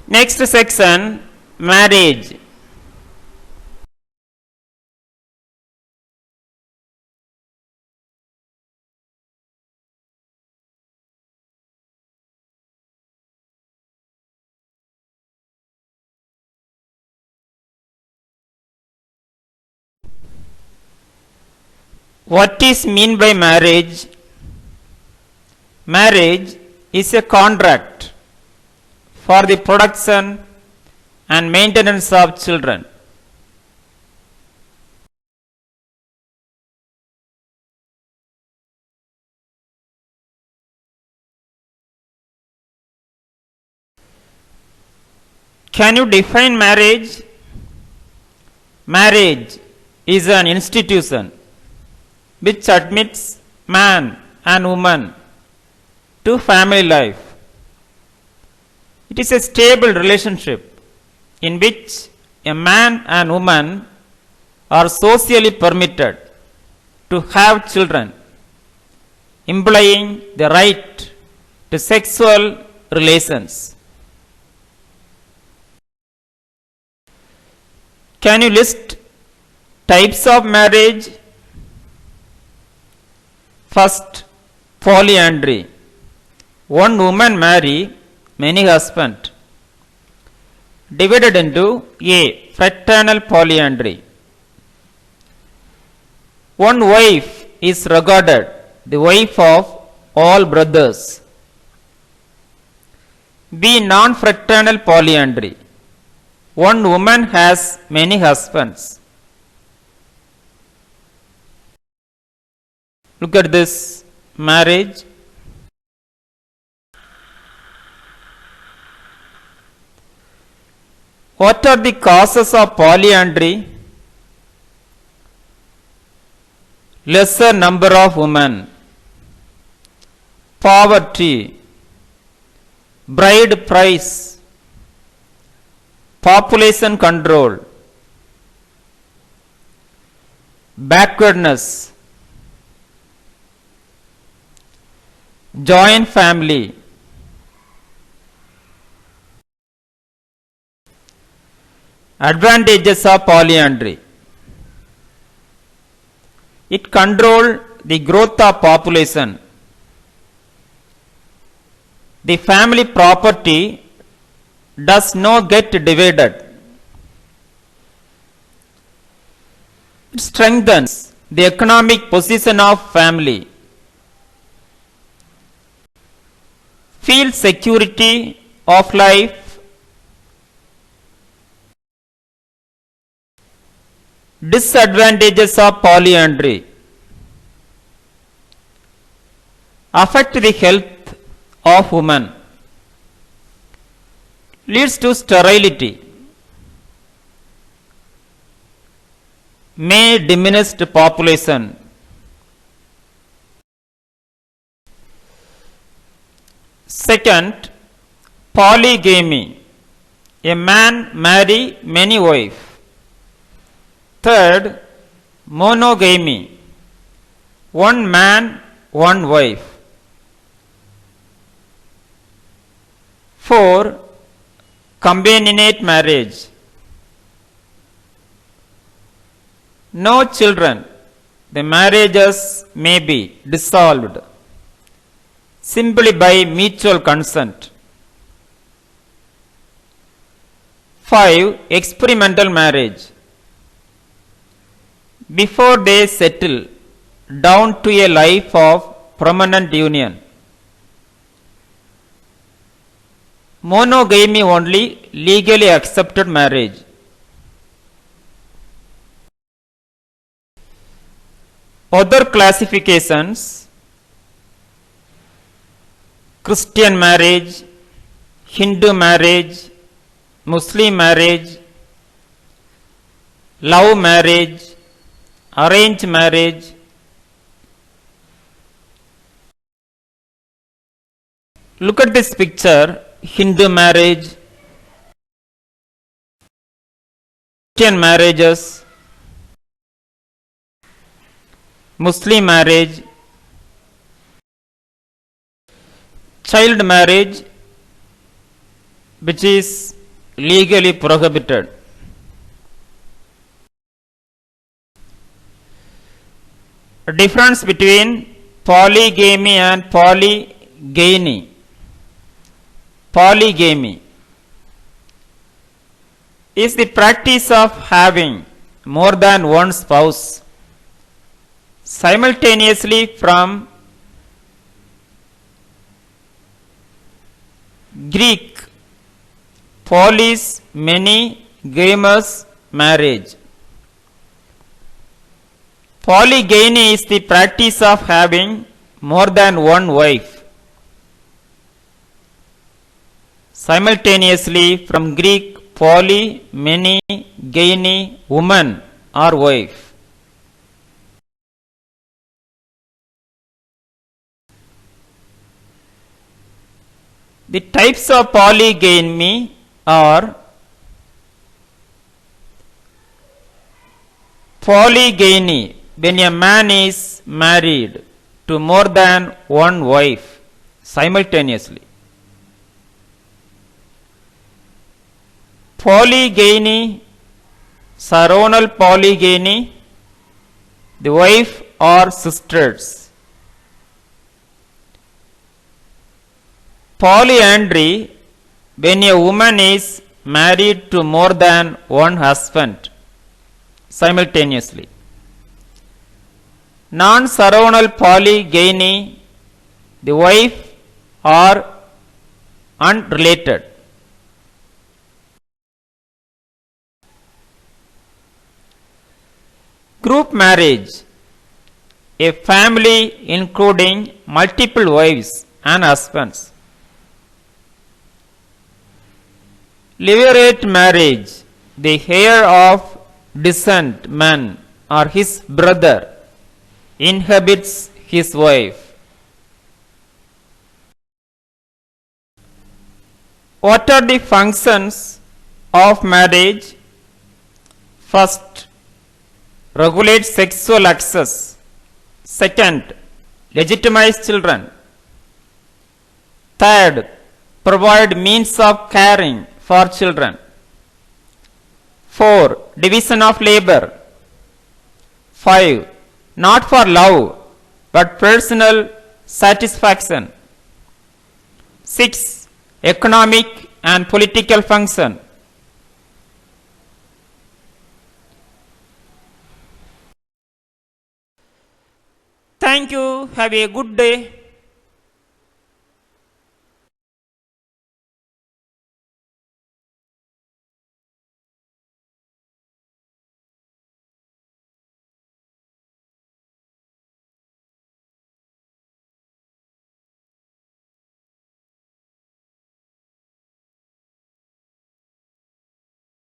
Next section, marriage. What is mean by marriage? Marriage is a contract for the production and maintenance of children. Can you define marriage? Marriage is an institution which admits man and woman to family life. It is a stable relationship in which a man and woman are socially permitted to have children, implying the right to sexual relations. Can you list types of marriage? First, polyandry. One woman marry many husbands. Divided into A. Fraternal polyandry. One wife is regarded the wife of all brothers. B. Non-fraternal polyandry. One woman has many husbands. Look at this marriage. What are the causes of polyandry? Lesser number of women, poverty, bride price, population control, backwardness, joint family, advantages of polyandry. It controls the growth of population. The family property does not get divided. It strengthens the economic position of family. Feel security of life. Disadvantages of polyandry. Affect the health of women. Leads to sterility. May diminish the population. Second, polygamy. A man marry many wives. Third, monogamy. One man, one wife. 4. Companionate marriage. No children. The marriages may be dissolved simply by mutual consent. 5. Experimental marriage. Before they settle down to a life of permanent union. Monogamy only legally accepted marriage. Other classifications: Christian marriage, Hindu marriage, Muslim marriage, love marriage, arranged marriage. Look at this picture. Hindu marriage, Christian marriages, Muslim marriage, child marriage, which is legally prohibited. A difference between polygamy and polygyny. Polygamy is the practice of having more than one spouse simultaneously from Greek polis many gamers marriage. Polygyny is the practice of having more than one wife simultaneously from Greek poly many gyne woman or wife. The types of polygamy are polygyny when a man is married to more than one wife simultaneously. Polygyny, seronal polygyny, the wife or sisters. Polyandry, when a woman is married to more than one husband simultaneously. Non-seronal polygyny, the wife are unrelated. Group marriage, a family including multiple wives and husbands. Levirate marriage, the heir of descent man or his brother inhabits his wife. What are the functions of marriage? First, regulate sexual access. Second, legitimize children. Third, provide means of caring for children. 4. Division of labor. 5. Not for love but personal satisfaction. 6. Economic and political function. Thank you. Have a good day.